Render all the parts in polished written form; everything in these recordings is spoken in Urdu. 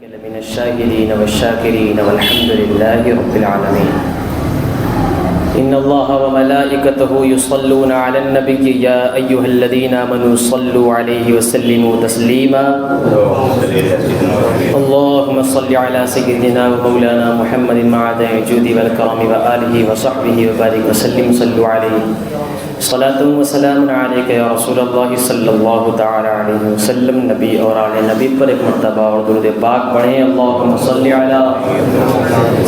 من الشاهدين والشاكرين والحمد لله رب العالمين. إن الله وملائكته يصلون على النبي يا أيها الذين آمنوا صلوا عليه وسلموا تسليما. اللهم صل على سيدنا ومولانا محمد معدن الجود والكرم وآله وصحبه وبارك وسلم. صلوا عليه صلاة وسلام عليك یا رسول اللہ صلی اللہ تعالی علیہ وسلم. نبی اور آل نبی پر ایک مرتبہ اور درود پاک پڑھیں. اللہم صلی علی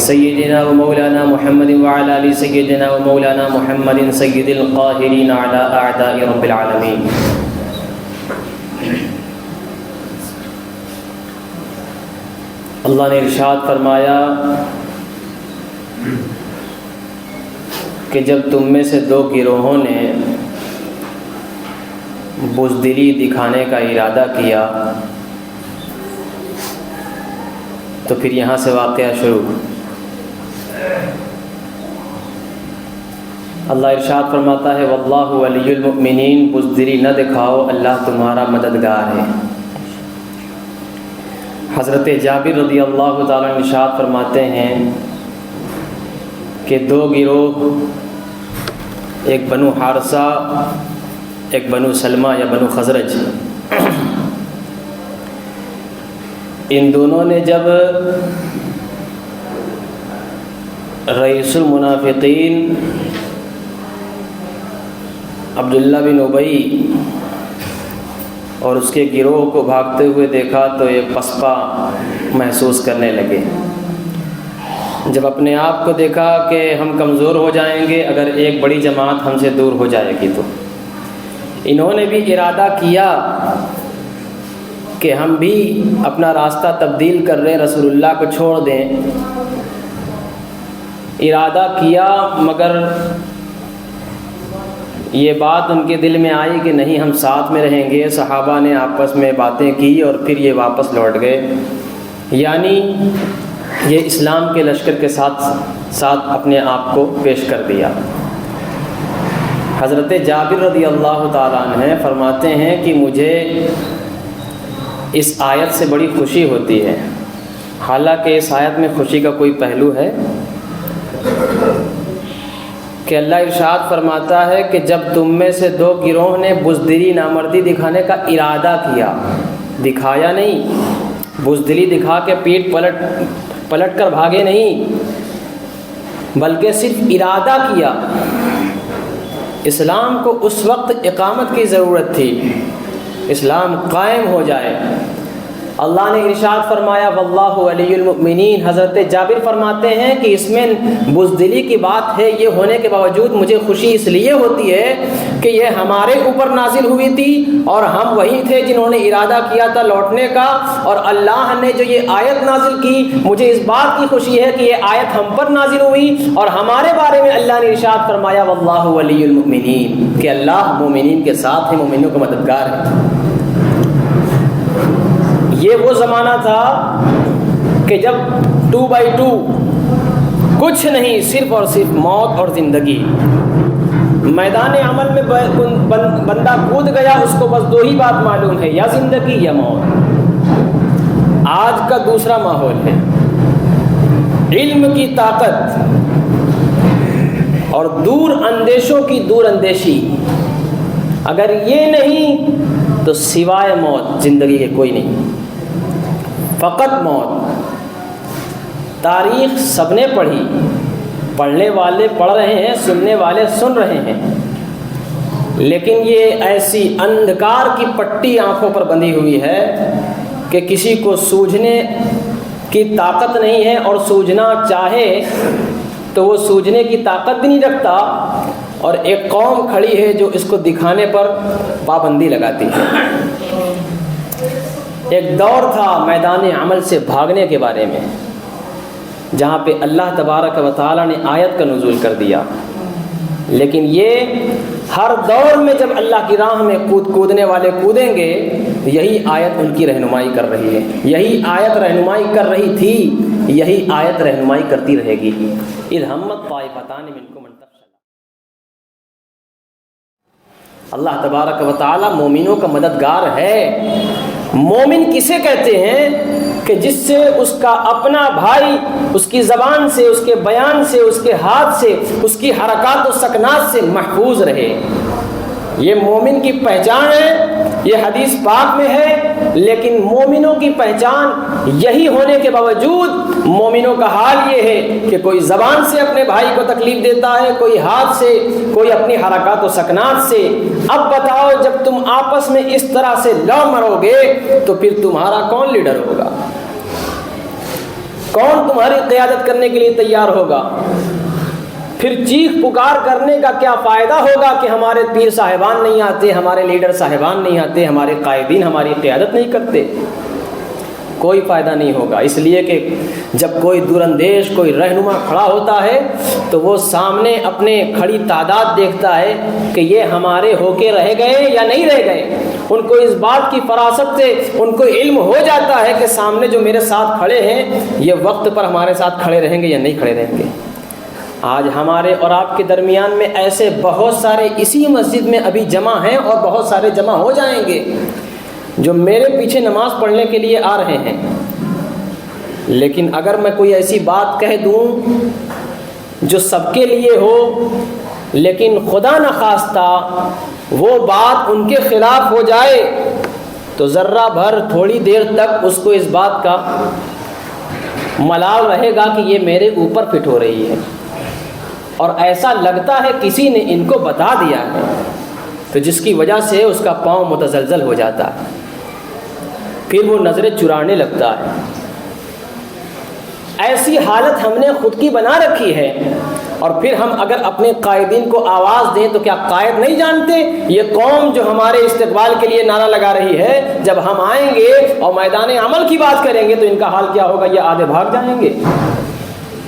سیدنا و مولانا محمد وعلی آل سیدنا و مولانا محمد سید القاہرین علی اعداء رب العالمین. اللہ نے ارشاد فرمایا کہ جب تم میں سے دو گروہوں نے بزدلی دکھانے کا ارادہ کیا تو پھر یہاں سے واقعہ شروع. اللہ ارشاد فرماتا ہے واللہ ولی المؤمنین، بزدلی نہ دکھاؤ، اللہ تمہارا مددگار ہے. حضرت جابر رضی اللہ تعالیٰ عنہ ارشاد فرماتے ہیں کہ دو گروہ، ایک بنو حارثہ ایک بنو سلمہ یا بنو خزرج، ان دونوں نے جب رئیس المنافقین عبداللہ بن ابی اور اس کے گروہ کو بھاگتے ہوئے دیکھا تو یہ پسپا محسوس کرنے لگے. جب اپنے آپ کو دیکھا کہ ہم کمزور ہو جائیں گے اگر ایک بڑی جماعت ہم سے دور ہو جائے گی، تو انہوں نے بھی ارادہ کیا کہ ہم بھی اپنا راستہ تبدیل کر رہے ہیں، رسول اللہ کو چھوڑ دیں. ارادہ کیا مگر یہ بات ان کے دل میں آئی کہ نہیں، ہم ساتھ میں رہیں گے. صحابہ نے آپس میں باتیں کی اور پھر یہ واپس لوٹ گئے، یعنی یہ اسلام کے لشکر کے ساتھ اپنے آپ کو پیش کر دیا. حضرت جابر رضی اللہ تعالیٰ عنہ فرماتے ہیں کہ مجھے اس آیت سے بڑی خوشی ہوتی ہے. حالانکہ اس آیت میں خوشی کا کوئی پہلو ہے کہ اللہ ارشاد فرماتا ہے کہ جب تم میں سے دو گروہ نے بزدلی نامردی دکھانے کا ارادہ کیا، دکھایا نہیں، بزدلی دکھا کے پیٹ پلٹ کر بھاگے نہیں، بلکہ صرف ارادہ کیا. اسلام کو اس وقت اقامت کی ضرورت تھی، اسلام قائم ہو جائے. اللہ نے ارشاد فرمایا واللہ ولی المؤمنین. حضرت جابر فرماتے ہیں کہ اس میں بزدلی کی بات ہے، یہ ہونے کے باوجود مجھے خوشی اس لیے ہوتی ہے کہ یہ ہمارے اوپر نازل ہوئی تھی اور ہم وہی تھے جنہوں نے ارادہ کیا تھا لوٹنے کا، اور اللہ نے جو یہ آیت نازل کی، مجھے اس بات کی خوشی ہے کہ یہ آیت ہم پر نازل ہوئی اور ہمارے بارے میں اللہ نے ارشاد فرمایا واللہ ولی المؤمنین، کہ اللہ مومنین کے ساتھ ہے، مومنوں کا مددگار ہے. یہ وہ زمانہ تھا کہ جب 2x2 کچھ نہیں، صرف اور صرف موت اور زندگی. میدان عمل میں بندہ کود گیا، اس کو بس دو ہی بات معلوم ہے، یا زندگی یا موت. آج کا دوسرا ماحول ہے، علم کی طاقت اور دور اندیشوں کی دور اندیشی. اگر یہ نہیں تو سوائے موت زندگی کے کوئی نہیں، فقط موت. تاریخ سب نے پڑھی، پڑھنے والے پڑھ رہے ہیں، سننے والے سن رہے ہیں، لیکن یہ ایسی اندھکار کی پٹی آنکھوں پر بندھی ہوئی ہے کہ کسی کو سوجھنے کی طاقت نہیں ہے، اور سوجھنا چاہے تو وہ سوجھنے کی طاقت بھی نہیں رکھتا. اور ایک قوم کھڑی ہے جو اس کو دکھانے پر پابندی لگاتی ہے. ایک دور تھا میدان عمل سے بھاگنے کے بارے میں، جہاں پہ اللہ تبارک و تعالیٰ نے آیت کا نزول کر دیا. لیکن یہ ہر دور میں جب اللہ کی راہ میں کودنے والے کودیں گے، یہی آیت ان کی رہنمائی کر رہی ہے، یہی آیت رہنمائی کر رہی تھی، یہی آیت رہنمائی کرتی رہے گی. اذ ہمت طائفتان منکم ان تفشلا. اللہ تبارک و تعالی مومنوں کا مددگار ہے. مومن کسے کہتے ہیں؟ کہ جس سے اس کا اپنا بھائی اس کی زبان سے، اس کے بیان سے، اس کے ہاتھ سے، اس کی حرکات و سکنات سے محفوظ رہے۔ یہ مومن کی پہچان ہے، یہ حدیث پاک میں ہے، لیکن مومنوں کی پہچان یہی ہونے کے باوجود مومنوں کا حال یہ ہے کہ کوئی زبان سے اپنے بھائی کو تکلیف دیتا ہے، کوئی ہاتھ سے، کوئی اپنی حرکات و سکنات سے۔ اب بتاؤ، جب تم آپس میں اس طرح سے لڑ مرو گے تو پھر تمہارا کون لیڈر ہوگا؟ کون تمہاری قیادت کرنے کے لیے تیار ہوگا؟ پھر چیخ پکار کرنے کا کیا فائدہ ہوگا کہ ہمارے پیر صاحبان نہیں آتے، ہمارے لیڈر صاحبان نہیں آتے، ہمارے قائدین ہماری قیادت نہیں کرتے؟ کوئی فائدہ نہیں ہوگا۔ اس لیے کہ جب کوئی دور اندیش، کوئی رہنما کھڑا ہوتا ہے تو وہ سامنے اپنے کھڑی تعداد دیکھتا ہے کہ یہ ہمارے ہو کے رہ گئے یا نہیں رہ گئے۔ ان کو اس بات کی فراست سے ان کو علم ہو جاتا ہے کہ سامنے جو میرے ساتھ کھڑے ہیں یہ وقت پر ہمارے ساتھ کھڑے رہیں گے یا نہیں کھڑے رہیں گے۔ آج ہمارے اور آپ کے درمیان میں ایسے بہت سارے اسی مسجد میں ابھی جمع ہیں اور بہت سارے جمع ہو جائیں گے جو میرے پیچھے نماز پڑھنے کے لیے آ رہے ہیں، لیکن اگر میں کوئی ایسی بات کہہ دوں جو سب کے لیے ہو، لیکن خدا نخواستہ وہ بات ان کے خلاف ہو جائے تو ذرہ بھر تھوڑی دیر تک اس کو اس بات کا ملال رہے گا کہ یہ میرے اوپر فٹ ہو رہی ہے، اور ایسا لگتا ہے کسی نے ان کو بتا دیا ہے، تو جس کی وجہ سے اس کا پاؤں متزلزل ہو جاتا ہے، پھر وہ نظریں چرانے لگتا ہے۔ ایسی حالت ہم نے خود کی بنا رکھی ہے، اور پھر ہم اگر اپنے قائدین کو آواز دیں تو کیا قائد نہیں جانتے؟ یہ قوم جو ہمارے استقبال کے لیے نعرہ لگا رہی ہے، جب ہم آئیں گے اور میدان عمل کی بات کریں گے تو ان کا حال کیا ہوگا؟ یہ آدھے بھاگ جائیں گے۔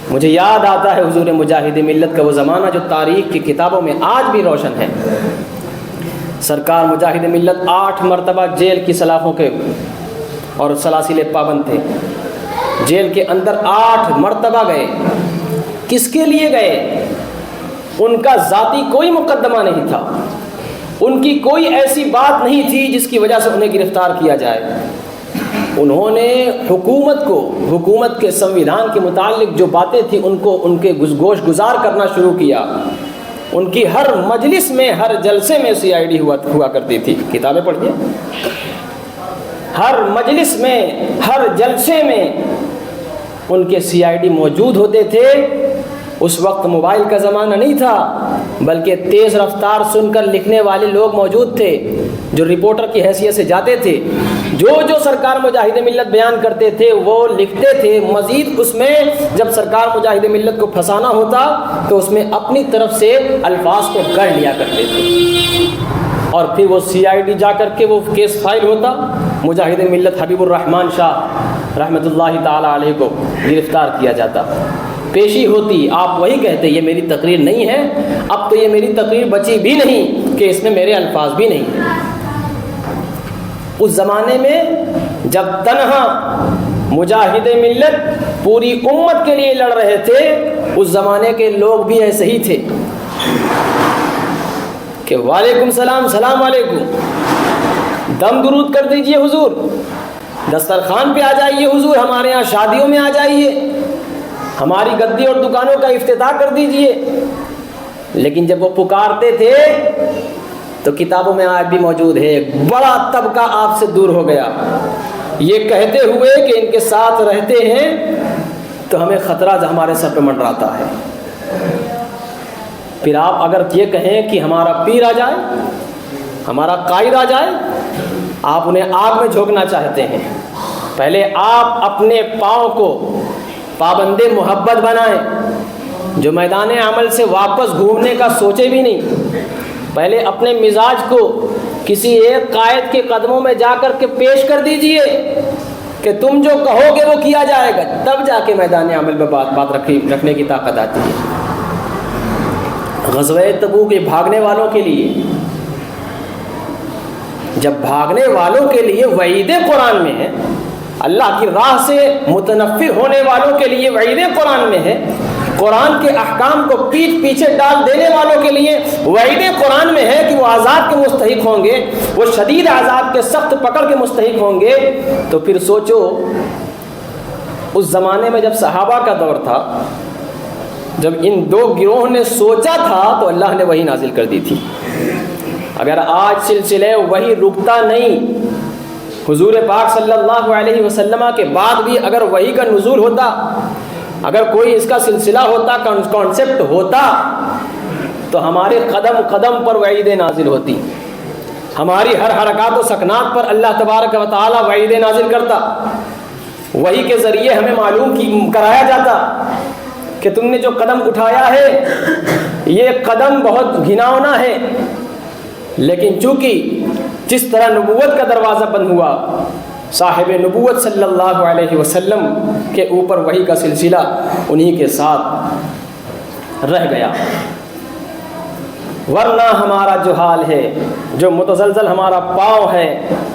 مجھے یاد آتا ہے حضور مجاہد ملت کا وہ زمانہ جو تاریخ کی کتابوں میں آج بھی روشن ہے۔ سرکار مجاہد ملت 8 مرتبہ جیل کی سلاخوں کے اور سلاسل پابند تھے، جیل کے اندر 8 مرتبہ گئے۔ کس کے لیے گئے؟ ان کا ذاتی کوئی مقدمہ نہیں تھا، ان کی کوئی ایسی بات نہیں تھی جس کی وجہ سے انہیں گرفتار کیا جائے۔ انہوں نے حکومت کے سنویدھان کے متعلق جو باتیں تھیں ان کے گوش گزار کرنا شروع کیا۔ ان کی ہر مجلس میں، ہر جلسے میں CID ہوا کرتی تھی، کتابیں پڑھیے۔ ہر مجلس میں، ہر جلسے میں ان کے CID موجود ہوتے تھے۔ اس وقت موبائل کا زمانہ نہیں تھا، بلکہ تیز رفتار سن کر لکھنے والے لوگ موجود تھے جو رپورٹر کی حیثیت سے جاتے تھے، جو سرکار مجاہد ملت بیان کرتے تھے وہ لکھتے تھے۔ مزید اس میں جب سرکار مجاہد ملت کو پھنسانا ہوتا تو اس میں اپنی طرف سے الفاظ کو گڑھ لیا کرتے تھے، اور پھر وہ CID جا کر کے وہ کیس فائل ہوتا، مجاہد ملت حبیب الرحمان شاہ رحمۃ اللہ تعالی علیہ کو گرفتار کیا جاتا، پیشی ہوتی، آپ وہی کہتے یہ میری تقریر نہیں ہے، اب تو یہ میری تقریر بچی بھی نہیں کہ اس میں میرے الفاظ بھی نہیں۔ اس زمانے میں جب تنہا مجاہد ملت پوری امت کے لیے لڑ رہے تھے، اس زمانے کے لوگ بھی ایسے ہی تھے کہ وعلیکم السلام، سلام علیکم، دم درود کر دیجئے حضور، دسترخوان پہ آ جائیے حضور، ہمارے ہاں شادیوں میں آ جائیے، ہماری گدی اور دکانوں کا افتتاح کر دیجئے۔ لیکن جب وہ پکارتے تھے تو کتابوں میں آج بھی موجود ہے، ایک بڑا طبقہ آپ سے دور ہو گیا، یہ کہتے ہوئے کہ ان کے ساتھ رہتے ہیں تو ہمیں خطرہ ہمارے سر پہ منڈراتا ہے۔ پھر آپ اگر یہ کہیں کہ ہمارا پیر آ جائے، ہمارا قائد آ جائے، آپ انہیں آگ میں جھونکنا چاہتے ہیں۔ پہلے آپ اپنے پاؤں کو پابند محبت بنائیں، جو میدان عمل سے واپس گھومنے کا سوچے بھی نہیں۔ پہلے اپنے مزاج کو کسی ایک قائد کے قدموں میں جا کر کے پیش کر دیجئے کہ تم جو کہو گے وہ کیا جائے گا، تب جا کے میدان عمل میں بات رکھنے کی طاقت آتی ہے۔ غزوہ تبوک کے بھاگنے والوں کے لیے، جب بھاگنے والوں کے لیے وعید قرآن میں ہے، اللہ کی راہ سے متنفر ہونے والوں کے لیے وعید قرآن میں ہے، قرآن کے احکام کو پیچھے ڈال دینے والوں کے لیے وعید قرآن میں ہے کہ وہ عذاب کے مستحق ہوں گے، وہ شدید عذاب کے سخت پکڑ کے مستحق ہوں گے، تو پھر سوچو اس زمانے میں جب صحابہ کا دور تھا، جب ان دو گروہ نے سوچا تھا تو اللہ نے وحی نازل کر دی تھی۔ اگر آج سلسلے وحی رکتا نہیں، حضور پاک صلی اللہ علیہ وسلم کے بعد بھی اگر وحی کا نزول ہوتا، اگر کوئی اس کا سلسلہ ہوتا، کانسیپٹ ہوتا، تو ہمارے قدم قدم پر وعیدیں نازل ہوتی، ہماری ہر حرکات و سکنات پر اللہ تبارک و تعالی وعیدیں نازل کرتا، وحی کے ذریعے ہمیں معلوم کرایا جاتا کہ تم نے جو قدم اٹھایا ہے یہ قدم بہت گھناؤنا ہے۔ لیکن چونکہ جس طرح نبوت کا دروازہ بند ہوا، صاحب نبوت صلی اللہ علیہ وسلم کے اوپر وحی کا سلسلہ انہی کے ساتھ رہ گیا، ورنہ ہمارا جو حال ہے، جو متزلزل ہمارا پاؤں ہے،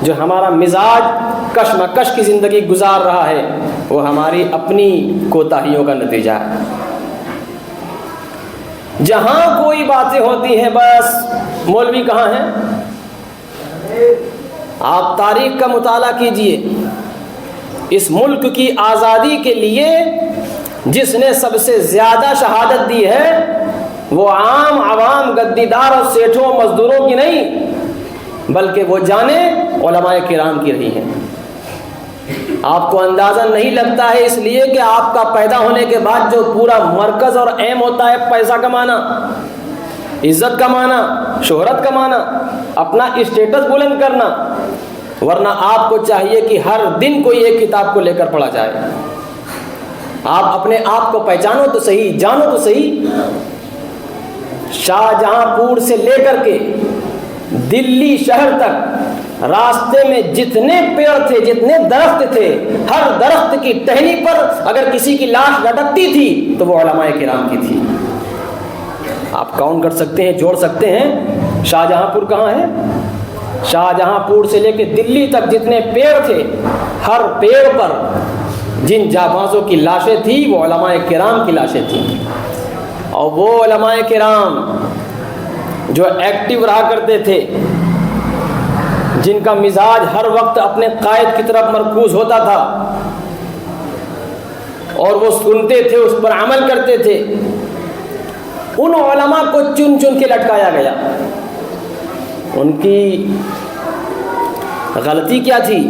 جو ہمارا مزاج کشمکش کی زندگی گزار رہا ہے، وہ ہماری اپنی کوتاہیوں کا نتیجہ ہے۔ جہاں کوئی باتیں ہوتی ہیں بس مولوی کہاں ہیں؟ آپ تاریخ کا مطالعہ کیجئے، اس ملک کی آزادی کے لیے جس نے سب سے زیادہ شہادت دی ہے وہ عام عوام گدیدار اور سیٹھوں مزدوروں کی نہیں، بلکہ وہ جانیں علماء کرام کی رہی ہیں۔ آپ کو اندازہ نہیں لگتا ہے اس لیے کہ آپ کا پیدا ہونے کے بعد جو پورا مرکز اور ایم ہوتا ہے پیسہ کمانا، عزت کمانا، شہرت کمانا، اپنا اسٹیٹس بلند کرنا، ورنہ آپ کو چاہیے کہ ہر دن کوئی ایک کتاب کو لے کر پڑھا جائے۔ آپ اپنے آپ کو پہچانو تو صحیح، جانو تو صحیح۔ شاہ جہاں پور سے لے کر کے دلی شہر تک راستے میں جتنے پیڑ تھے، جتنے درخت تھے، ہر درخت کی ٹہنی پر اگر کسی کی لاش لٹکتی تھی تو وہ علماء کرام کی تھی۔ آپ کاؤنٹ کر سکتے ہیں، جوڑ سکتے ہیں شاہ جہاں پور کہاں ہے؟ شاہ جہاں پور سے لے کے دلی تک جتنے پیڑ تھے، ہر پیڑ پر جن جانبازوں کی لاشیں تھیں وہ علماء کرام کی لاشیں تھیں۔ اور وہ علماء کرام جو ایکٹیو رہا کرتے تھے، جن کا مزاج ہر وقت اپنے قائد کی طرف مرکوز ہوتا تھا اور وہ سنتے تھے، اس پر عمل کرتے تھے، ان علماء کو چن چن کے لٹکایا گیا۔ ان کی غلطی کیا تھی؟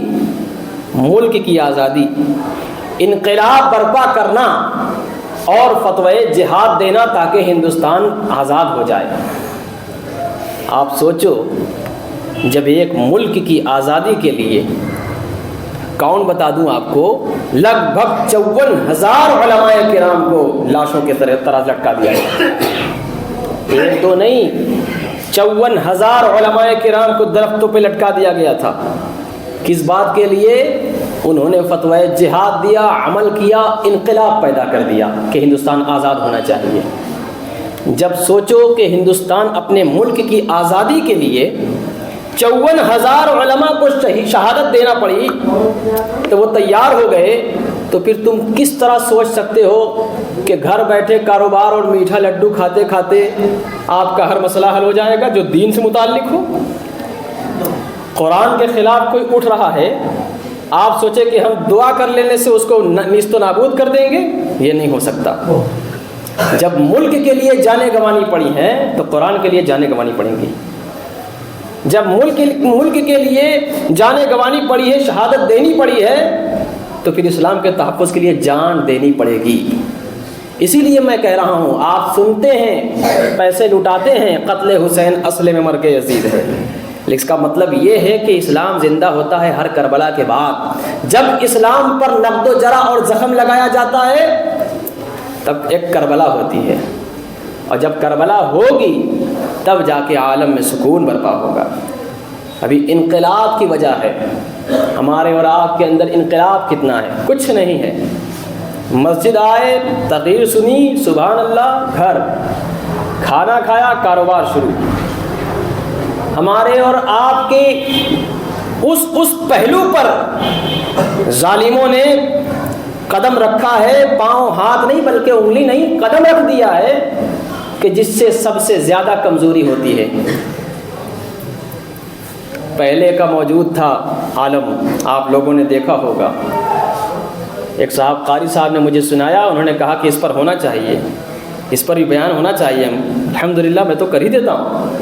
ملک کی آزادی، انقلاب برپا کرنا اور فتوی جہاد دینا تاکہ ہندوستان آزاد ہو جائے۔ آپ سوچو، جب ایک ملک کی آزادی کے لیے، کون بتا دوں آپ کو، لگ بھگ 54,000 علماء کرام کو لاشوں کے طرح لٹکا دیا گیا۔ ایک تو نہیں، 54,000 علماء کرام کو درختوں پہ لٹکا دیا گیا تھا۔ کس بات کے لیے؟ انہوں نے فتوی جہاد دیا، عمل کیا، انقلاب پیدا کر دیا کہ ہندوستان آزاد ہونا چاہیے۔ جب سوچو کہ ہندوستان اپنے ملک کی آزادی کے لیے 54,000 علماء کو شہادت دینا پڑی تو وہ تیار ہو گئے، تو پھر تم کس طرح سوچ سکتے ہو کہ گھر بیٹھے کاروبار اور میٹھا لڈو کھاتے کھاتے آپ کا ہر مسئلہ حل ہو جائے گا جو دین سے متعلق ہو؟ قرآن کے خلاف کوئی اٹھ رہا ہے، آپ سوچیں کہ ہم دعا کر لینے سے اس کو نیست و نابود کر دیں گے؟ یہ نہیں ہو سکتا۔ جب ملک کے لیے جانیں گنوانی پڑی ہیں تو قرآن کے لیے جانیں گنوانی پڑیں گی۔ جب ملک کے لیے جانیں گنوانی پڑی ہے، شہادت دینی پڑی ہے، تو پھر اسلام کے تحفظ کے لیے جان دینی پڑے گی۔ اسی لیے میں کہہ رہا ہوں، آپ سنتے ہیں، پیسے لٹاتے ہیں، قتل حسین اصل میں مرگ یزید ہے، لیکن اس کا مطلب یہ ہے کہ اسلام زندہ ہوتا ہے ہر کربلا کے بعد۔ جب اسلام پر نقد و جرح اور زخم لگایا جاتا ہے تب ایک کربلا ہوتی ہے، اور جب کربلا ہوگی تب جا کے عالم میں سکون برپا ہوگا۔ ابھی انقلاب کی وجہ ہے، ہمارے اور آپ کے اندر انقلاب کتنا ہے؟ کچھ نہیں ہے۔ مسجد آئے، تقریر سنی، سبحان اللہ، گھر کھانا کھایا، کاروبار شروع۔ ہمارے اور آپ کے اس پہلو پر ظالموں نے قدم رکھا ہے، پاؤں ہاتھ نہیں بلکہ انگلی نہیں، قدم رکھ دیا ہے کہ جس سے سب سے زیادہ کمزوری ہوتی ہے۔ پہلے کا موجود تھا عالم، آپ لوگوں نے دیکھا ہوگا، ایک صاحب قاری صاحب نے مجھے سنایا، انہوں نے کہا کہ اس پر ہونا چاہیے، اس پر بھی بیان ہونا چاہیے. الحمدللہ میں تو کر ہی دیتا ہوں.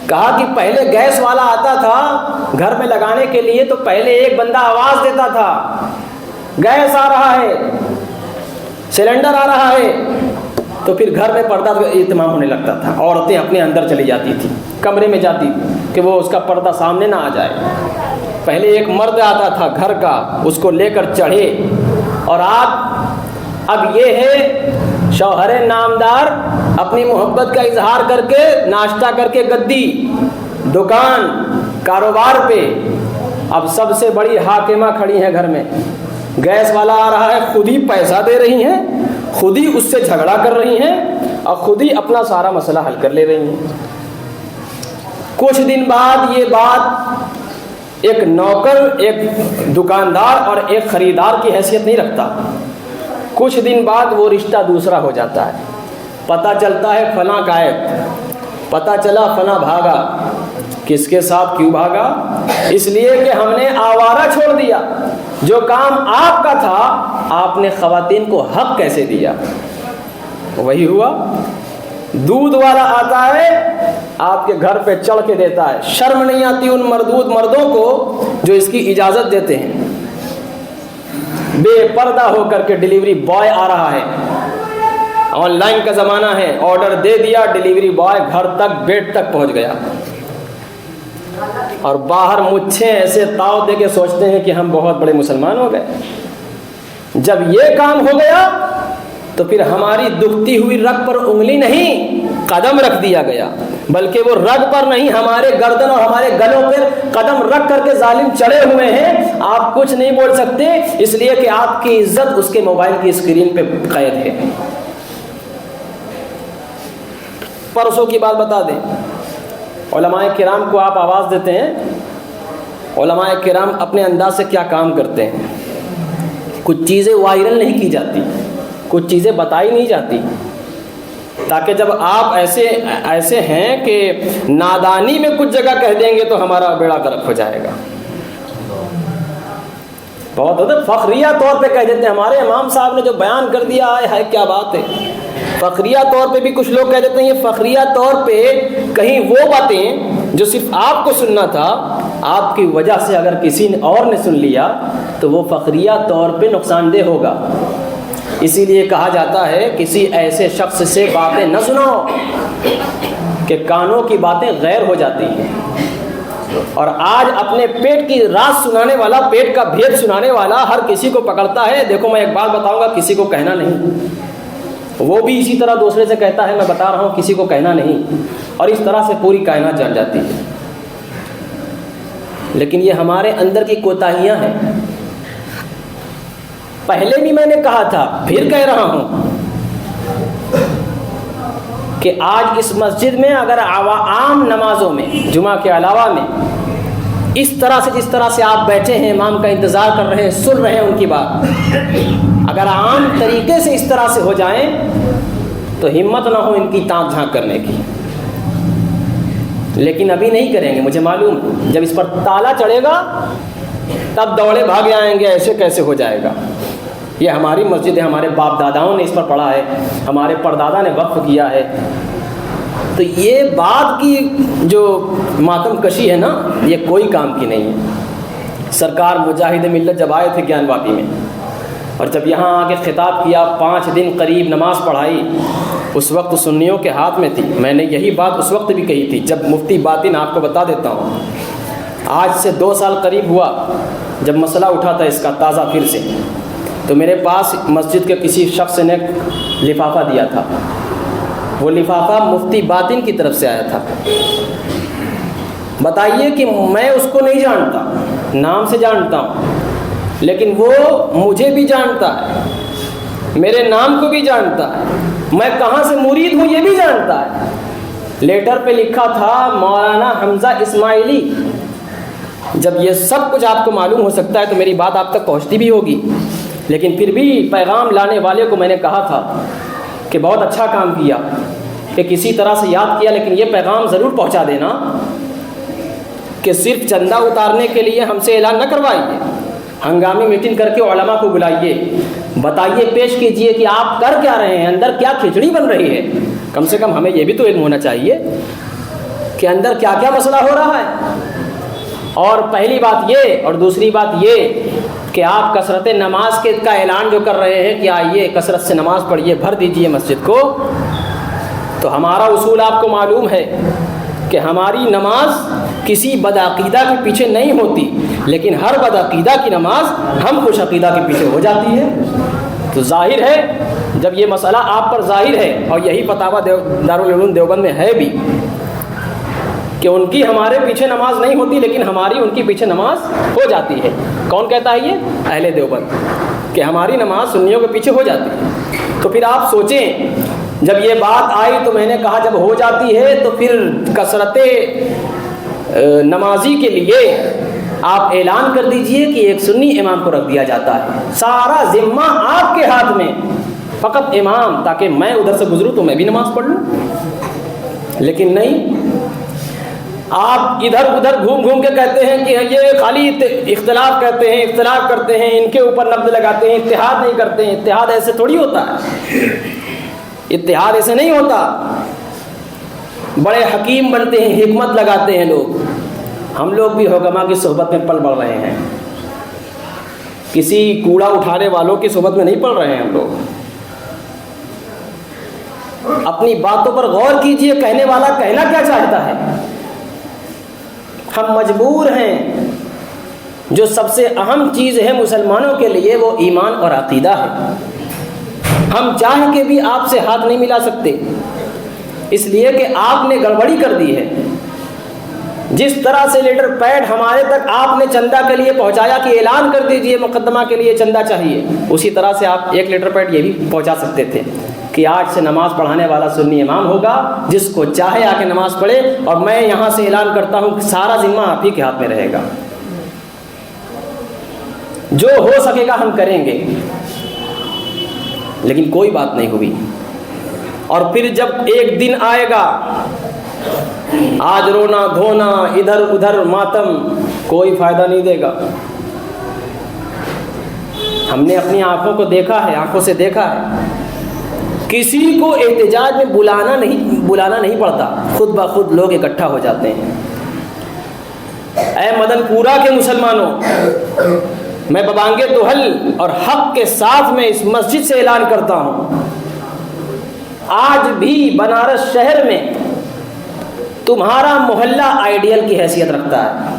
کہا کہ پہلے گیس والا آتا تھا گھر میں لگانے کے لیے تو پہلے ایک بندہ آواز دیتا تھا، گیس آ رہا ہے، سلنڈر آ رہا ہے، تو پھر گھر میں پردہ اہتمام ہونے لگتا تھا. عورتیں اپنے اندر چلی جاتی تھی، کمرے میں جاتی کہ وہ اس کا پردہ سامنے نہ آ جائے. پہلے ایک مرد آتا تھا گھر کا، اس کو لے کر چڑھے. اور اب یہ ہے شوہر نامدار اپنی محبت کا اظہار کر کے ناشتہ کر کے گدی، دکان، کاروبار پہ. اب سب سے بڑی حاکمہ کھڑی ہیں گھر میں، گیس والا آ رہا ہے، خود ہی پیسہ دے رہی ہیں، خود ہی اس سے جھگڑا کر رہی ہیں اور خود ہی اپنا سارا مسئلہ حل کر لے رہی ہیں. کچھ دن بعد یہ بات ایک نوکر، ایک دکاندار اور ایک خریدار کی حیثیت نہیں رکھتا. کچھ دن بعد وہ رشتہ دوسرا ہو جاتا ہے. پتہ چلتا ہے فلاں غائب، پتہ چلا فلاں بھاگا. کس کے ساتھ کیوں بھاگا؟ اس لیے کہ ہم نے آوارہ چھوڑ دیا. جو کام آپ کا تھا آپ نے خواتین کو حق کیسے دیا؟ وہی ہوا. دودھ والا آتا ہے آپ کے گھر پہ چڑھ کے دیتا ہے. شرم نہیں آتی ان مردود مردوں کو جو اس کی اجازت دیتے ہیں؟ بے پردہ ہو کر کے ڈیلیوری بوائے آ رہا ہے، آن لائن کا زمانہ ہے، آرڈر دے دیا، ڈیلیوری بوائے گھر تک، گیٹ تک پہنچ گیا. اور باہر مچھیں ایسے تاؤ دے کے سوچتے ہیں کہ ہم بہت بڑے مسلمان ہو گئے. جب یہ کام ہو گیا تو پھر ہماری دکھتی ہوئی رگ پر انگلی نہیں، قدم رکھ دیا گیا. بلکہ وہ رگ پر نہیں، ہمارے گردن اور ہمارے گلوں پر قدم رکھ کر کے ظالم چڑھے ہوئے ہیں. آپ کچھ نہیں بول سکتے اس لیے کہ آپ کی عزت اس کے موبائل کی اسکرین پہ قید ہے. پرسوں کی بات بتا دیں، علماء کرام کو آپ آواز دیتے ہیں. علماء کرام اپنے انداز سے کیا کام کرتے ہیں. کچھ چیزیں وائرل نہیں کی جاتی، کچھ چیزیں بتائی نہیں جاتی، تاکہ جب آپ ایسے ہیں کہ نادانی میں کچھ جگہ کہہ دیں گے تو ہمارا بیڑا غرق ہو جائے گا. بہت ہوتا فخریہ طور پہ کہہ دیتے ہیں ہمارے امام صاحب نے جو بیان کر دیا ہے کیا بات ہے. فخریہ طور پہ بھی کچھ لوگ کہہ دیتے ہیں یہ فخریہ طور پہ کہیں وہ باتیں جو صرف آپ کو سننا تھا، آپ کی وجہ سے اگر کسی اور نے سن لیا تو وہ فخریہ طور پہ نقصان دہ ہوگا. اسی لیے کہا جاتا ہے کسی ایسے شخص سے باتیں نہ سنو کہ کانوں کی باتیں غیر ہو جاتی ہیں. اور آج اپنے پیٹ کی راز سنانے والا، پیٹ کا بھید سنانے والا ہر کسی کو پکڑتا ہے. دیکھو میں ایک بات بتاؤں گا، کسی کو کہنا نہیں. وہ بھی اسی طرح دوسرے سے کہتا ہے میں بتا رہا ہوں کسی کو کہنا نہیں. اور اس طرح سے پوری کائنات جل جاتی ہے. لیکن یہ ہمارے اندر کی کوتاہیاں ہیں. پہلے بھی میں نے کہا تھا، پھر کہہ رہا ہوں کہ آج اس مسجد میں اگر عام نمازوں میں، جمعہ کے علاوہ میں، اس طرح سے جس طرح سے آپ بیٹھے ہیں، امام کا انتظار کر رہے ہیں، سن رہے ہیں ان کی بات، اگر عام طریقے سے اس طرح سے ہو جائیں تو ہمت نہ ہو ان کی تانک جھانک کرنے کی. لیکن ابھی نہیں کریں گے، مجھے معلوم ہے جب اس پر تالا چڑھے گا تب دوڑے بھاگے آئیں گے. ایسے کیسے ہو جائے گا؟ یہ ہماری مسجد ہے، ہمارے باپ داداؤں نے اس پر پڑھا ہے، ہمارے پردادا نے وقف کیا ہے. تو یہ بات کی جو ماتم کشی ہے نا، یہ کوئی کام کی نہیں ہے. سرکار مجاہد ملت جب آئے تھے گیان واپی میں، اور جب یہاں آ کے خطاب کیا، 5 دن قریب نماز پڑھائی، اس وقت سنیوں کے ہاتھ میں تھی. میں نے یہی بات اس وقت بھی کہی تھی. جب مفتی باطن آپ کو بتا دیتا ہوں، آج سے 2 سال قریب ہوا جب مسئلہ اٹھا تھا اس کا تازہ پھر سے، تو میرے پاس مسجد کے کسی شخص نے لفافہ دیا تھا. وہ لفافہ مفتی باطن کی طرف سے آیا تھا. بتائیے کہ میں اس کو نہیں جانتا، نام سے جانتا ہوں، لیکن وہ مجھے بھی جانتا ہے، میرے نام کو بھی جانتا ہے، میں کہاں سے مرید ہوں یہ بھی جانتا ہے. لیٹر پہ لکھا تھا مولانا حمزہ اسماعیلی. جب یہ سب کچھ آپ کو معلوم ہو سکتا ہے تو میری بات آپ تک پہنچتی بھی ہوگی. لیکن پھر بھی پیغام لانے والے کو میں نے کہا تھا کہ بہت اچھا کام کیا کہ کسی طرح سے یاد کیا، لیکن یہ پیغام ضرور پہنچا دینا کہ صرف چندہ اتارنے کے لیے ہم سے اعلان نہ کروائیے. ہنگامی میٹنگ کر کے علماء کو بلائیے, بتائیے, پیش کیجئے کہ آپ کر کیا رہے ہیں, اندر کیا کھچڑی بن رہی ہے. کم سے کم ہمیں یہ بھی تو علم ہونا چاہیے کہ اندر کیا کیا مسئلہ ہو رہا ہے. اور پہلی بات یہ, اور دوسری بات یہ کہ آپ کثرت نماز کے کا اعلان جو کر رہے ہیں کہ آئیے کثرت سے نماز پڑھیے, بھر دیجئے مسجد کو, تو ہمارا اصول آپ کو معلوم ہے کہ ہماری نماز کسی بدعقیدہ کے پیچھے نہیں ہوتی, لیکن ہر بدعقیدہ کی نماز ہم خوش عقیدہ کے پیچھے ہو جاتی ہے. تو ظاہر ہے جب یہ مسئلہ آپ پر ظاہر ہے, اور یہی فتاویٰ دارالعلوم دیوبند میں ہے بھی کہ ان کی ہمارے پیچھے نماز نہیں ہوتی, لیکن ہماری ان کی پیچھے نماز ہو جاتی ہے. کون کہتا ہے یہ؟ اہل دیوبند, کہ ہماری نماز سنیوں کے پیچھے ہو جاتی ہے. تو پھر آپ سوچیں, جب یہ بات آئی تو میں نے کہا جب ہو جاتی ہے تو پھر کثرت نمازی کے لیے آپ اعلان کر دیجئے کہ ایک سنی امام کو رکھ دیا جاتا ہے, سارا ذمہ آپ کے ہاتھ میں, فقط امام, تاکہ میں ادھر سے گزروں تو میں بھی نماز پڑھ لوں. لیکن نہیں, آپ ادھر ادھر گھوم گھوم کے کہتے ہیں کہ یہ خالی اختلاف کہتے ہیں, اختلاف کرتے ہیں, ان کے اوپر نبض لگاتے ہیں, اتحاد نہیں کرتے ہیں. اتحاد ایسے تھوڑی ہوتا ہے, اتحاد ایسے نہیں ہوتا. بڑے حکیم بنتے ہیں, حکمت لگاتے ہیں لوگ. ہم لوگ بھی حکما کی صحبت میں پل بڑھ رہے ہیں, کسی کوڑا اٹھانے والوں کی صحبت میں نہیں پڑھ رہے ہیں ہم لوگ. اپنی باتوں پر غور کیجئے, کہنے والا کہنا کیا چاہتا ہے. ہم مجبور ہیں, جو سب سے اہم چیز ہے مسلمانوں کے لیے وہ ایمان اور عقیدہ ہے. ہم چاہ کے بھی آپ سے ہاتھ نہیں ملا سکتے, اس لیے کہ آپ نے گڑبڑی کر دی ہے. جس طرح سے لیٹر پیڈ ہمارے تک آپ نے چندہ کے لیے پہنچایا کہ اعلان کر دیجئے مقدمہ کے لیے چندہ چاہیے, اسی طرح سے آپ ایک لیٹر پیڈ یہ بھی پہنچا سکتے تھے کہ آج سے نماز پڑھانے والا سنی امام ہوگا, جس کو چاہے آ کے نماز پڑھے, اور میں یہاں سے اعلان کرتا ہوں کہ سارا ذمہ آپ ہی کے ہاتھ میں رہے گا, جو ہو سکے گا ہم کریں گے. لیکن کوئی بات نہیں ہوئی. اور پھر جب ایک دن آئے گا, آج رونا دھونا ادھر ادھر ماتم کوئی فائدہ نہیں دے گا. ہم نے اپنی آنکھوں کو دیکھا ہے, آنکھوں سے دیکھا ہے, کسی کو احتجاج میں بلانا نہیں پڑتا, خود بخود لوگ اکٹھا ہو جاتے ہیں. اے مدن پورہ کے مسلمانوں, میں ببانگے دوحل اور حق کے ساتھ میں اس مسجد سے اعلان کرتا ہوں, آج بھی بنارس شہر میں تمہارا محلہ آئیڈیل کی حیثیت رکھتا ہے.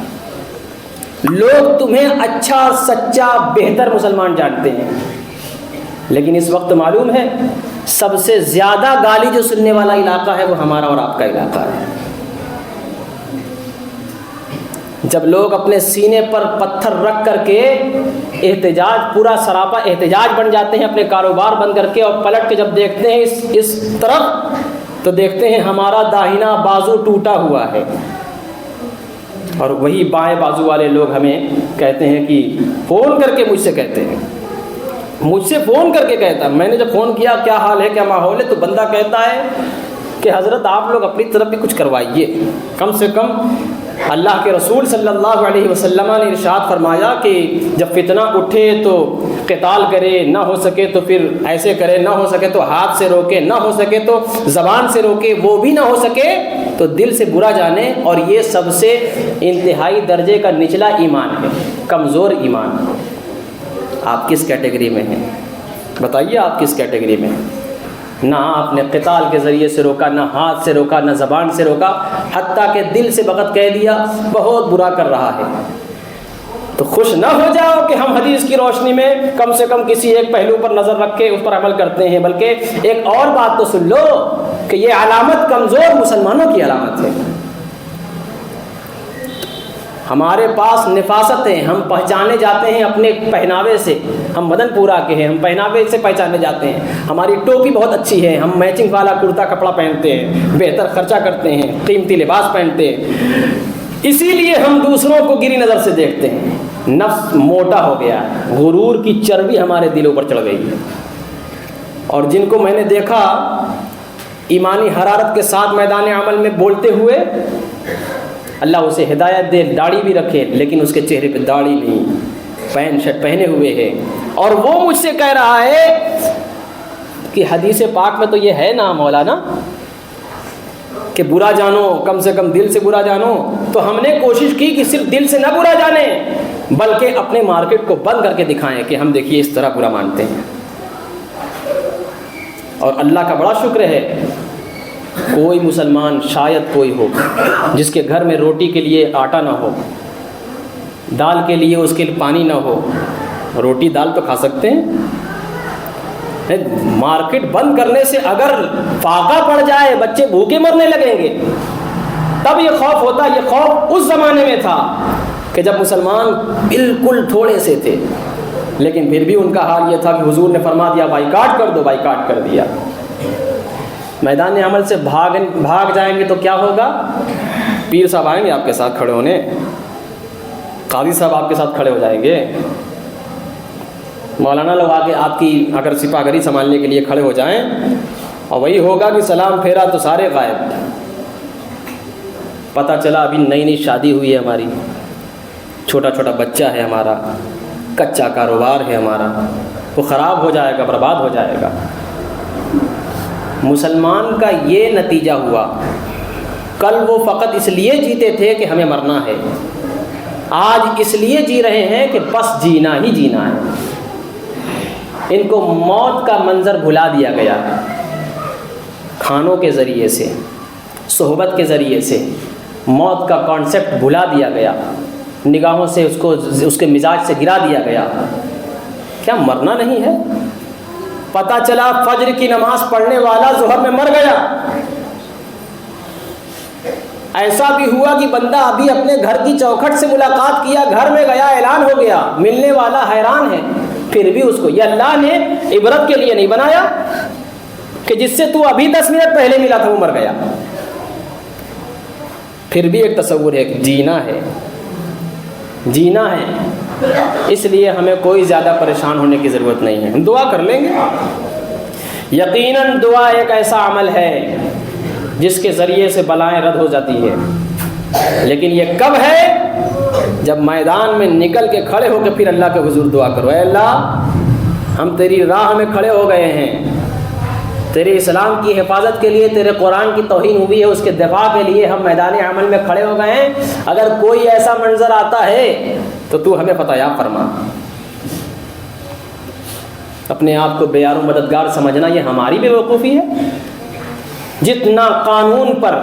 لوگ تمہیں اچھا, سچا, بہتر مسلمان جانتے ہیں, لیکن اس وقت معلوم ہے سب سے زیادہ گالی جو سننے والا علاقہ ہے وہ ہمارا اور آپ کا علاقہ ہے. جب لوگ اپنے سینے پر پتھر رکھ کر کے احتجاج, پورا سراپا احتجاج بن جاتے ہیں اپنے کاروبار بند کر کے, اور پلٹ کے جب دیکھتے ہیں اس طرف تو دیکھتے ہیں ہمارا داہنا بازو ٹوٹا ہوا ہے, اور وہی بائیں بازو والے لوگ ہمیں کہتے ہیں کہ فون کر کے مجھ سے کہتے ہیں, مجھ سے فون کر کے کہتا, میں نے جب فون کیا کیا حال ہے, کیا ماحول ہے, تو بندہ کہتا ہے کہ حضرت آپ لوگ اپنی طرف بھی کچھ کروائیے. کم سے کم اللہ کے رسول صلی اللہ علیہ وسلم نے ارشاد فرمایا کہ جب فتنہ اٹھے تو قتال کرے, نہ ہو سکے تو پھر ایسے کرے, نہ ہو سکے تو ہاتھ سے روکے, نہ ہو سکے تو زبان سے روکے, وہ بھی نہ ہو سکے تو دل سے برا جانے. اور یہ سب سے انتہائی درجے کا نچلا ایمان ہے, کمزور ایمان. آپ کس کیٹیگری میں ہیں بتائیے, آپ کس کیٹیگری میں ہیں؟ نہ آپ نے قتال کے ذریعے سے روکا, نہ ہاتھ سے روکا, نہ زبان سے روکا, حتیٰ کہ دل سے بغض کہہ دیا, بہت برا کر رہا ہے. تو خوش نہ ہو جاؤ کہ ہم حدیث کی روشنی میں کم سے کم کسی ایک پہلو پر نظر رکھ کے اس پر عمل کرتے ہیں, بلکہ ایک اور بات تو سن لو کہ یہ علامت کمزور مسلمانوں کی علامت ہے. ہمارے پاس نفاستیں, ہم پہچانے جاتے ہیں اپنے پہناوے سے. ہم مدن پورہ کے ہیں, ہم پہناوے سے پہچانے جاتے ہیں. ہماری ٹوپی بہت اچھی ہے, ہم میچنگ والا کرتا کپڑا پہنتے ہیں, بہتر خرچہ کرتے ہیں, قیمتی لباس پہنتے ہیں. اسی لیے ہم دوسروں کو گری نظر سے دیکھتے ہیں. نفس موٹا ہو گیا, غرور کی چربی ہمارے دلوں پر چڑھ گئی ہے. اور جن کو میں نے دیکھا ایمانی حرارت کے ساتھ میدان عمل میں بولتے ہوئے, اللہ اسے ہدایت دے, داڑھی بھی رکھے لیکن اس کے چہرے پہ داڑھی نہیں, پینٹ شرٹ پہنے ہوئے ہے، اور وہ مجھ سے کہہ رہا ہے کہ حدیث پاک میں تو یہ ہے نا مولانا کہ برا جانو، کم سے کم دل سے برا جانو، تو ہم نے کوشش کی کہ صرف دل سے نہ برا جانیں بلکہ اپنے مارکیٹ کو بند کر کے دکھائیں کہ ہم دیکھیے اس طرح برا مانتے ہیں۔ اور اللہ کا بڑا شکر ہے، کوئی مسلمان شاید کوئی ہو جس کے گھر میں روٹی کے لیے آٹا نہ ہو، دال کے لیے اس کے لیے پانی نہ ہو۔ روٹی دال تو کھا سکتے ہیں، مارکیٹ بند کرنے سے اگر فاقہ پڑ جائے، بچے بھوکے مرنے لگیں گے، تب یہ خوف ہوتا۔ یہ خوف اس زمانے میں تھا کہ جب مسلمان بالکل تھوڑے سے تھے، لیکن پھر بھی ان کا حال یہ تھا کہ حضور نے فرما دیا بائیکاٹ کر دو، بائیکاٹ کر دیا۔ میدان عمل سے بھاگ جائیں گے تو کیا ہوگا؟ پیر صاحب آئیں گے آپ کے ساتھ کھڑے ہونے، قاضی صاحب آپ کے ساتھ کھڑے ہو جائیں گے، مولانا لوگ آگے آپ کی اگر سپاہ گری سنبھالنے کے لیے کھڑے ہو جائیں، اور وہی ہوگا کہ سلام پھیرا تو سارے غائب۔ پتہ چلا ابھی نئی نئی شادی ہوئی ہے ہماری، چھوٹا چھوٹا بچہ ہے ہمارا، کچا کاروبار ہے ہمارا، وہ خراب ہو جائے گا، برباد ہو جائے گا۔ مسلمان کا یہ نتیجہ ہوا، کل وہ فقط اس لیے جیتے تھے کہ ہمیں مرنا ہے، آج اس لیے جی رہے ہیں کہ بس جینا ہی جینا ہے۔ ان کو موت کا منظر بھلا دیا گیا، کھانوں کے ذریعے سے، صحبت کے ذریعے سے موت کا کانسیپٹ بھلا دیا گیا، نگاہوں سے اس کے مزاج سے گرا دیا گیا۔ کیا مرنا نہیں ہے؟ پتہ چلا فجر کی نماز پڑھنے والا ظہر میں مر گیا۔ ایسا بھی ہوا کہ بندہ ابھی اپنے گھر کی چوکھٹ سے ملاقات کیا، گھر میں گیا، اعلان ہو گیا، ملنے والا حیران ہے، پھر بھی اس کو یہ اللہ نے عبرت کے لیے نہیں بنایا کہ جس سے تو ابھی 10 منٹ پہلے ملا تھا وہ مر گیا۔ پھر بھی ایک تصور ہے کہ جینا ہے، جینا ہے، اس لیے ہمیں کوئی زیادہ پریشان ہونے کی ضرورت نہیں ہے، ہم دعا کر لیں گے۔ یقیناً دعا ایک ایسا عمل ہے جس کے ذریعے سے بلائیں رد ہو جاتی ہے، لیکن یہ کب ہے؟ جب میدان میں نکل کے کھڑے ہو کے پھر اللہ کے حضور دعا کرو، اے اللہ ہم تیری راہ میں کھڑے ہو گئے ہیں، تیرے اسلام کی حفاظت کے لیے، تیرے قرآن کی توہین ہوئی ہے اس کے دفاع کے لیے ہم میدان عمل میں کھڑے ہو گئے ہیں، اگر کوئی ایسا منظر آتا ہے تو ہمیں فتح یاب فرما۔ اپنے آپ کو بے یار و مددگار سمجھنا یہ ہماری بے وقوفی ہے۔ جتنا قانون پر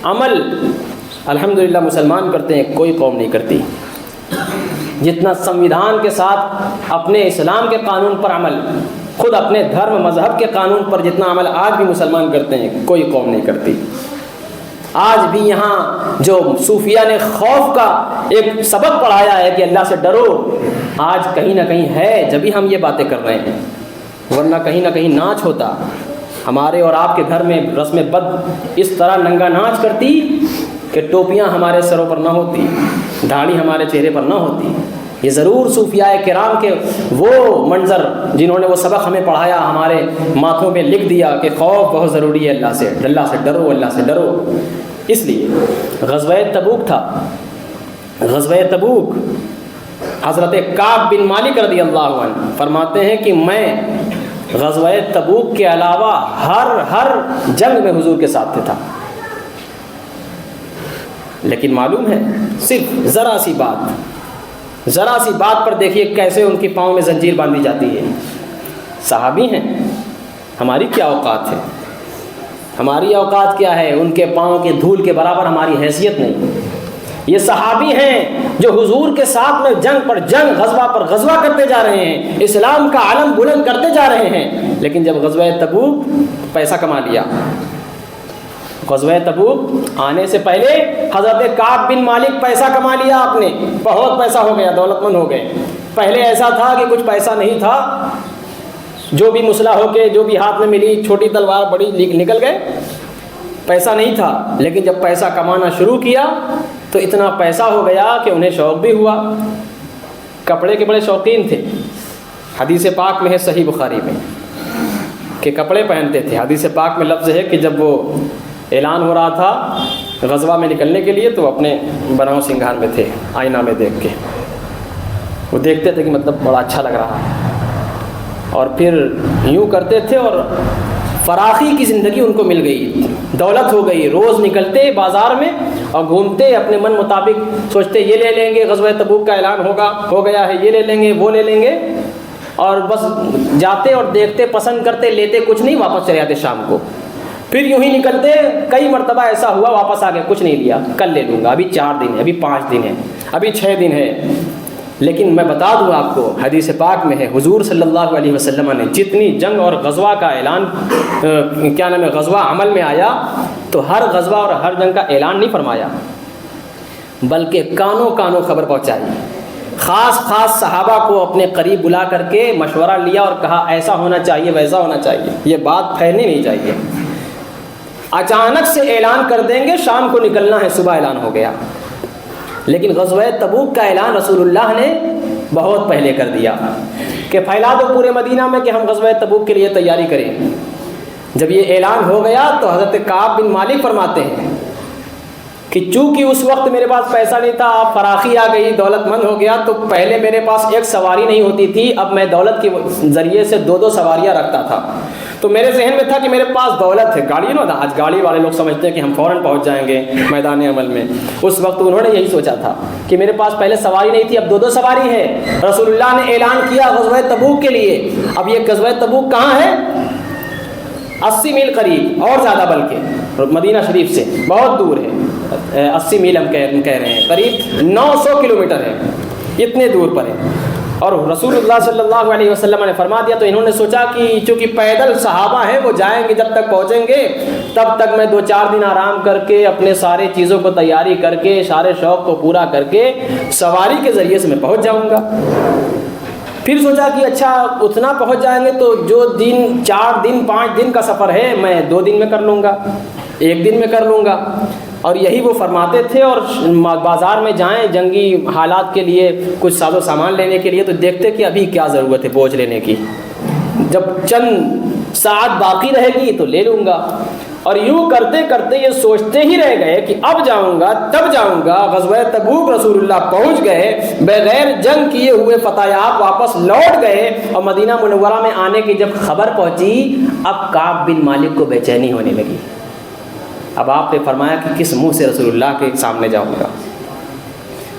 عمل الحمدللہ مسلمان کرتے ہیں کوئی قوم نہیں کرتی، جتنا سنویدھان کے ساتھ اپنے اسلام کے قانون پر عمل، خود اپنے دھرم مذہب کے قانون پر جتنا عمل آج بھی مسلمان کرتے ہیں کوئی قوم نہیں کرتی۔ آج بھی یہاں جو صوفیہ نے خوف کا ایک سبق پڑھایا ہے کہ اللہ سے ڈرو، آج کہیں نہ کہیں ہے جبھی ہم یہ باتیں کر رہے ہیں، ورنہ کہیں نہ کہیں ناچ ہوتا۔ ہمارے اور آپ کے گھر میں رسم بد اس طرح ننگا ناچ کرتی کہ ٹوپیاں ہمارے سروں پر نہ ہوتی، داڑھی ہمارے چہرے پر نہ ہوتی۔ یہ ضرور صوفیاء کرام کے وہ منظر جنہوں نے وہ سبق ہمیں پڑھایا، ہمارے ماتھوں میں لکھ دیا کہ خوف بہت ضروری ہے، اللہ سے ڈرو، اللہ سے ڈرو۔ اس لیے غزوہ تبوک تھا، غزوہ تبوک حضرت کعب بن مالک رضی اللہ عنہ فرماتے ہیں کہ میں غزوہ تبوک کے علاوہ ہر جنگ میں حضور کے ساتھ تھا، لیکن معلوم ہے صرف ذرا سی بات پر دیکھیے کیسے ان کی پاؤں میں زنجیر باندھی جاتی ہے۔ صحابی ہیں، ہماری کیا اوقات ہے؟ ہماری اوقات کیا ہے؟ ان کے پاؤں کے دھول کے برابر ہماری حیثیت نہیں۔ یہ صحابی ہیں جو حضور کے ساتھ میں جنگ پر جنگ، غزوہ پر غزوہ کرتے جا رہے ہیں، اسلام کا علم بلند کرتے جا رہے ہیں، لیکن جب غزوہ تبوک پیسہ کما لیا، غزوہ تبوک آنے سے پہلے حضرت کعب بن مالک پیسہ کما لیا، آپ نے بہت پیسہ ہو گیا، دولت مند ہو گئے۔ پہلے ایسا تھا کہ کچھ پیسہ نہیں تھا، جو بھی مسلح ہو کے جو بھی ہاتھ میں ملی، چھوٹی تلوار بڑی نکل گئے، پیسہ نہیں تھا۔ لیکن جب پیسہ کمانا شروع کیا تو اتنا پیسہ ہو گیا کہ انہیں شوق بھی ہوا، کپڑے کے بڑے شوقین تھے۔ حدیث پاک میں ہے صحیح بخاری میں کہ کپڑے پہنتے تھے۔ حدیث پاک میں لفظ ہے کہ جب وہ اعلان ہو رہا تھا غزوہ میں نکلنے کے لیے تو اپنے بناؤ سنگھار میں تھے، آئینہ میں دیکھ کے وہ دیکھتے تھے کہ مطلب بڑا اچھا لگ رہا ہے، اور پھر یوں کرتے تھے، اور فراخی کی زندگی ان کو مل گئی، دولت ہو گئی، روز نکلتے بازار میں اور گھومتے، اپنے من مطابق سوچتے یہ لے لیں گے، غزوہ تبوک کا اعلان ہو گیا ہے، یہ لے لیں گے، وہ لے لیں گے، اور بس جاتے اور دیکھتے، پسند کرتے، لیتے کچھ نہیں، واپس چلے جاتے شام کو۔ پھر یوں ہی نکلتے، کئی مرتبہ ایسا ہوا واپس آ گئے، کچھ نہیں لیا، کل لے لوں گا، ابھی 4 دن ہے، ابھی 5 دن ہے، ابھی 6 دن ہے۔ لیکن میں بتا دوں آپ کو، حدیث پاک میں ہے، حضور صلی اللہ علیہ وسلم نے جتنی جنگ اور غزوہ کا اعلان غزوہ عمل میں آیا، تو ہر غزوہ اور ہر جنگ کا اعلان نہیں فرمایا، بلکہ کانوں کانوں خبر پہنچائی، خاص صحابہ کو اپنے قریب بلا کر کے مشورہ لیا اور کہا ایسا ہونا چاہیے، ویسا ہونا چاہیے، یہ بات پھیلنی نہیں چاہیے۔ اچانک سے اعلان کر دیں گے شام کو نکلنا ہے، صبح اعلان ہو گیا، لیکن غزوہ تبوک کا اعلان رسول اللہ نے بہت پہلے کر دیا کہ پھیلا دو پورے مدینہ میں کہ ہم غزوہ تبوک کے لیے تیاری کریں۔ جب یہ اعلان ہو گیا تو حضرت کعب بن مالک فرماتے ہیں کہ چونکہ اس وقت میرے پاس پیسہ نہیں تھا، اب فراخی آ گئی، دولت مند ہو گیا، تو پہلے میرے پاس ایک سواری نہیں ہوتی تھی، اب میں دولت کے ذریعے سے 2 سواریاں رکھتا تھا۔ تو میرے ذہن میں تھا کہ میرے پاس دولت ہے، گاڑی نہ تھا، آج گاڑی والے لوگ سمجھتے ہیں کہ ہم فوراً پہنچ جائیں گے میدان عمل میں، اس وقت انہوں نے یہی سوچا تھا کہ میرے پاس پہلے سواری نہیں تھی، اب 2 سواری ہے۔ رسول اللہ نے اعلان کیا غزوہ تبوک کے لیے، اب یہ غزوہ تبوک کہاں ہے؟ 80 میل قریب، اور زیادہ بلکہ مدینہ شریف سے بہت دور ہے، 80 میل ہم کہہ رہے ہیں، قریب 900 کلومیٹر ہے، اتنے دور پر ہے۔ اور رسول اللہ صلی اللہ علیہ وسلم نے فرما دیا، تو انہوں نے سوچا کہ چونکہ پیدل صحابہ ہیں، وہ جائیں گے، جب تک پہنچیں گے تب تک میں 2-4 دن آرام کر کے اپنے سارے چیزوں کو تیاری کر کے، سارے شوق کو پورا کر کے سواری کے ذریعے سے میں پہنچ جاؤں گا۔ پھر سوچا کہ اچھا اتنا پہنچ جائیں گے تو جو 4 دن 5 دن کا سفر ہے میں 2 دن میں کر لوں گا، 1 دن میں کر لوں گا۔ اور یہی وہ فرماتے تھے، اور بازار میں جائیں جنگی حالات کے لیے کچھ ساز و سامان لینے کے لیے، تو دیکھتے کہ ابھی کیا ضرورت ہے بوجھ لینے کی، جب چند ساعت باقی رہے گی تو لے لوں گا۔ اور یوں کرتے کرتے یہ سوچتے ہی رہ گئے کہ اب جاؤں گا تب جاؤں گا۔ غزوہ تبوک رسول اللہ پہنچ گئے، بغیر جنگ کیے ہوئے فتح یاب واپس لوٹ گئے، اور مدینہ منورہ میں آنے کی جب خبر پہنچی، اب کعب بن مالک کو بے چینی ہونے لگی۔ اب آپ نے فرمایا کہ کس منہ سے رسول اللہ کے سامنے جاؤں گا،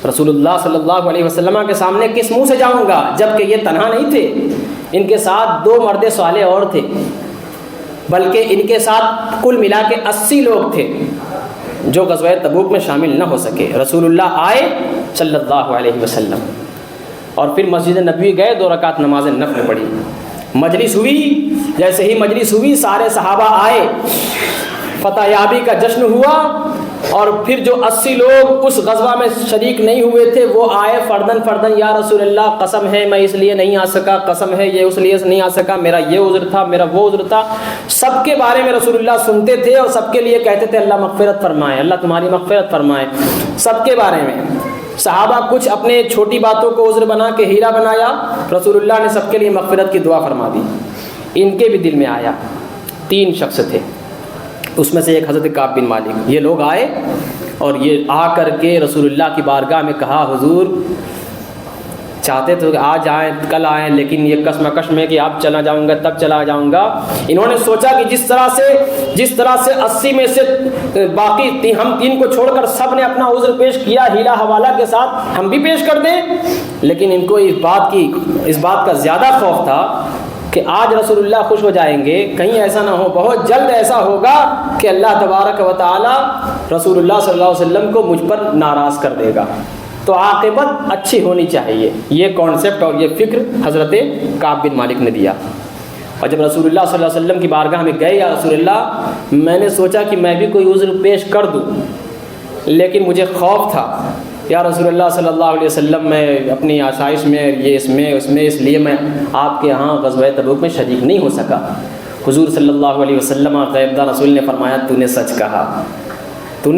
رسول اللہ صلی اللہ علیہ وسلم کے سامنے کس منہ سے جاؤں گا، جبکہ یہ تنہا نہیں تھے، ان کے ساتھ 2 مرد صالح اور تھے، بلکہ ان کے ساتھ کل ملا کے 80 لوگ تھے جو غزوہ تبوک میں شامل نہ ہو سکے۔ رسول اللہ آئے صلی اللہ علیہ وسلم، اور پھر مسجد نبوی گئے، 2 رکعت نماز نفل پڑھی، مجلس ہوئی۔ جیسے ہی مجلس ہوئی، سارے صحابہ آئے، فتح یابی کا جشن ہوا، اور پھر جو 80 لوگ اس غزوہ میں شریک نہیں ہوئے تھے وہ آئے فردن فردن، یا رسول اللہ قسم ہے میں اس لیے نہیں آ سکا، قسم ہے یہ اس لیے نہیں آ سکا، میرا یہ عذر تھا، میرا وہ عذر تھا۔ سب کے بارے میں رسول اللہ سنتے تھے اور سب کے لیے کہتے تھے اللہ مغفرت فرمائے، اللہ تمہاری مغفرت فرمائے، سب کے بارے میں۔ صحابہ کچھ اپنے چھوٹی باتوں کو عذر بنا کے ہیرا بنایا، رسول اللہ نے سب کے لیے مغفرت کی دعا فرما دی۔ ان کے بھی دل میں آیا، 3 شخص تھے، اس میں سے ایک حضرت کعب بن مالک۔ یہ لوگ آئے اور یہ آ کر کے رسول اللہ کی بارگاہ میں کہا، حضور چاہتے تو کہ آج آئیں کل آئیں، لیکن یہ کشمکش میں کہ اب چلا جاؤں گا تب چلا جاؤں گا۔ انہوں نے سوچا کہ جس طرح سے 80 میں سے باقی ہم 3 کو چھوڑ کر سب نے اپنا عذر پیش کیا ہیلا حوالہ کے ساتھ، ہم بھی پیش کر دیں۔ لیکن ان کو اس بات کا زیادہ خوف تھا کہ آج رسول اللہ خوش ہو جائیں گے، کہیں ایسا نہ ہو، بہت جلد ایسا ہوگا کہ اللہ تبارک و تعالی رسول اللہ صلی اللہ علیہ وسلم کو مجھ پر ناراض کر دے گا، تو عاقبت اچھی ہونی چاہیے۔ یہ کانسیپٹ اور یہ فکر حضرت کعب بن مالک نے دیا۔ اور جب رسول اللہ صلی اللہ علیہ وسلم کی بارگاہ میں گئے، یا رسول اللہ میں نے سوچا کہ میں بھی کوئی عذر پیش کر دوں، لیکن مجھے خوف تھا، یا رسول اللہ صلی اللہ علیہ وسلم میں اپنی آسائش میں یہ اس لیے میں آپ کے ہاں غزوہ تبوک میں شریک نہیں ہو سکا۔ حضور صلی اللہ علیہ وسلم غیب داں رسول نے فرمایا، تو نے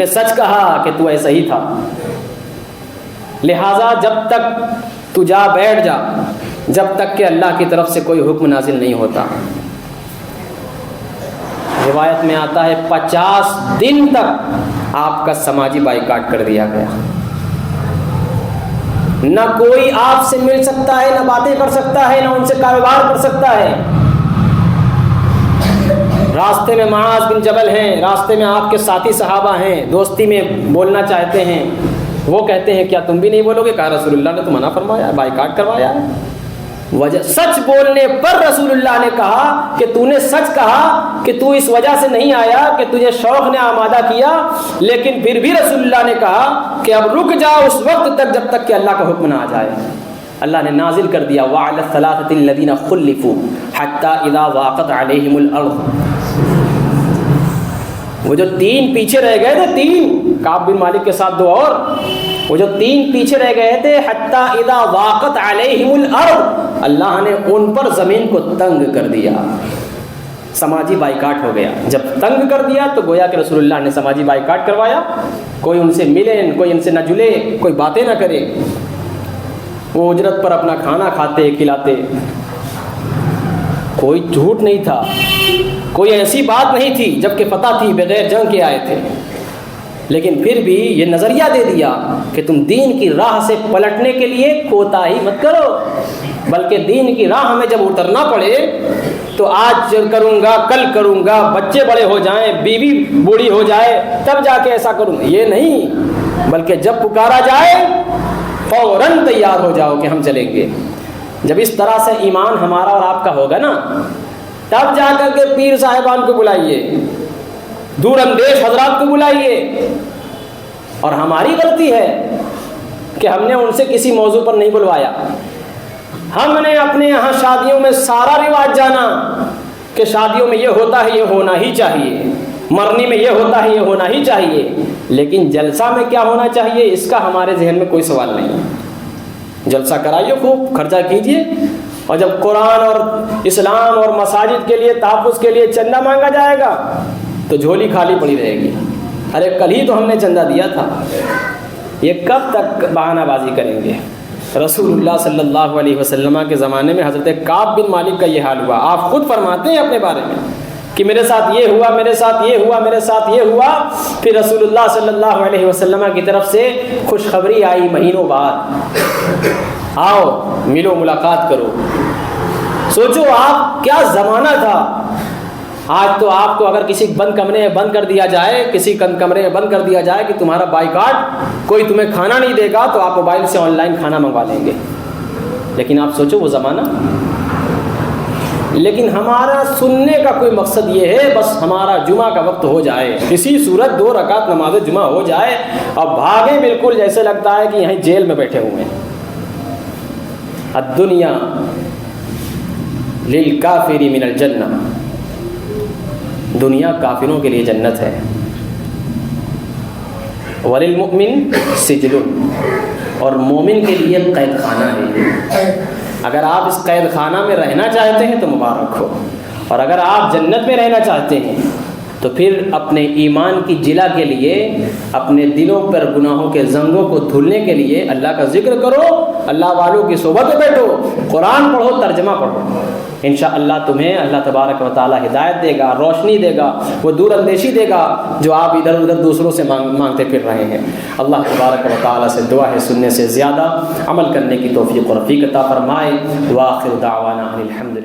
سچ کہا کہ تو ایسا ہی تھا، لہٰذا جب تک تو جا بیٹھ جا جب تک کہ اللہ کی طرف سے کوئی حکم نازل نہیں ہوتا۔ روایت میں آتا ہے 50 دن تک آپ کا سماجی بائیکاٹ کر دیا گیا، نہ کوئی آپ سے مل سکتا ہے، نہ باتیں کر سکتا ہے، نہ ان سے کاروبار کر سکتا ہے۔ راستے میں معاذ بن جبل ہیں، راستے میں آپ کے ساتھی صحابہ ہیں، دوستی میں بولنا چاہتے ہیں، وہ کہتے ہیں کیا تم بھی نہیں بولو گے؟ کہا رسول اللہ نے تو منع فرمایا ہے، بائیکاٹ کروایا ہے۔ وجہ سچ بولنے پر رسول اللہ نے کہا کہ تو نے سچ کہا کہ تو اس وجہ سے نہیں آیا کہ تجھے شوق نے آمادہ کیا، لیکن پھر بھی رسول اللہ نے کہا کہ اب رک جاؤ اس وقت تک جب تک کہ اللہ کا حکم نہ آ جائے۔ اللہ نے نازل کر دیا وَعَلَى الثَّلَاثَةِ الَّذِينَ خُلِّفُوا حَتَّى إِذَا ضَاقَتْ عَلَيْهِمُ الْأَرْضُ۔ وہ جو 3 پیچھے رہ گئے تھے، 3 کعب بن مالک کے ساتھ 2 اور، وہ جو 3 پیچھے رہ گئے تھے، حَتَّى إِذَا ضَاقَتْ عَلَيْهِمُ الْأَرْضُ، اللہ نے ان پر زمین کو تنگ کر دیا، سماجی بائیکاٹ ہو گیا۔ جب تنگ کر دیا تو گویا کہ رسول اللہ نے سماجی بائیکاٹ کروایا، کوئی ان سے ملے، کوئی ان سے نہ جلے، کوئی باتیں نہ کرے، وہ اجرت پر اپنا کھانا کھاتے کھلاتے، کوئی جھوٹ نہیں تھا، کوئی ایسی بات نہیں تھی، جبکہ پتہ تھی بغیر جنگ کے آئے تھے، لیکن پھر بھی یہ نظریہ دے دیا کہ تم دین کی راہ سے پلٹنے کے لیے کوتاہی مت کرو، بلکہ دین کی راہ میں جب اترنا پڑے تو آج کروں گا، کل کروں گا، بچے بڑے ہو جائیں، بیوی بوڑھی ہو جائے تب جا کے ایسا کروں گا، یہ نہیں، بلکہ جب پکارا جائے فوراً تیار ہو جاؤ کہ ہم چلیں گے۔ جب اس طرح سے ایمان ہمارا اور آپ کا ہوگا نا، تب جا کر کے پیر صاحبان کو بلائیے، دور اندیش حضرات کو بلائیے۔ اور ہماری غلطی ہے کہ ہم نے ان سے کسی موضوع پر نہیں بلوایا، ہم نے اپنے یہاں شادیوں میں سارا رواج جانا کہ شادیوں میں یہ ہوتا ہے، یہ ہونا ہی چاہیے، مرنی میں یہ ہوتا ہے، یہ ہونا ہی چاہیے، لیکن جلسہ میں کیا ہونا چاہیے اس کا ہمارے ذہن میں کوئی سوال نہیں۔ جلسہ کرائیے، خوب خرچہ کیجیے، اور جب قرآن اور اسلام اور مساجد کے لیے تحفظ کے لیے چندہ مانگا جائے گا تو جھولی خالی پڑی رہے گی، ارے کل ہی تو ہم نے چندہ دیا تھا۔ یہ کب تک بہانہ بازی کریں گے؟ رسول اللہ صلی اللہ علیہ وسلم کے زمانے میں حضرت کعب بن مالک کا یہ حال ہوا۔ آپ خود فرماتے ہیں اپنے بارے میں کہ میرے ساتھ یہ ہوا، میرے ساتھ یہ ہوا، میرے ساتھ یہ ہوا۔ پھر رسول اللہ صلی اللہ علیہ وسلم کی طرف سے خوشخبری آئی مہینوں بعد، آؤ ملو، ملاقات کرو۔ سوچو آپ کیا زمانہ تھا۔ آج تو آپ کو اگر کسی بند کمرے میں بند کر دیا جائے، کسی کمرے میں بند کر دیا جائے کہ تمہارا بائیکاٹ، کوئی تمہیں کھانا نہیں دے گا، تو آپ موبائل سے آن لائن کھانا منگوا لیں گے۔ لیکن آپ سوچو وہ زمانہ۔ لیکن ہمارا سننے کا کوئی مقصد یہ ہے بس ہمارا جمعہ کا وقت ہو جائے، کسی صورت 2 رکعت نماز جمعہ ہو جائے، اور بھاگے بالکل جیسے لگتا ہے کہ یہیں جیل میں بیٹھے ہوئے ہیں۔ الدنیا للکافر من الجنہ، دنیا کافروں کے لیے جنت ہے، وللمؤمن سجن، اور مومن کے لیے قید خانہ ہے۔ اگر آپ اس قید خانہ میں رہنا چاہتے ہیں تو مبارک ہو، اور اگر آپ جنت میں رہنا چاہتے ہیں تو پھر اپنے ایمان کی جلا کے لیے، اپنے دلوں پر گناہوں کے زنگوں کو دھلنے کے لیے اللہ کا ذکر کرو، اللہ والوں کی صحبت میں بیٹھو، قرآن پڑھو، ترجمہ پڑھو۔ انشاءاللہ تمہیں اللہ تبارک و تعالی ہدایت دے گا، روشنی دے گا، وہ دور اندیشی دے گا جو آپ ادھر ادھر دوسروں سے مانگتے پھر رہے ہیں۔ اللہ تبارک و تعالی سے دعا ہے سننے سے زیادہ عمل کرنے کی توفیق و رفیق عطا فرمائے۔ وآخر دعوانا الحمد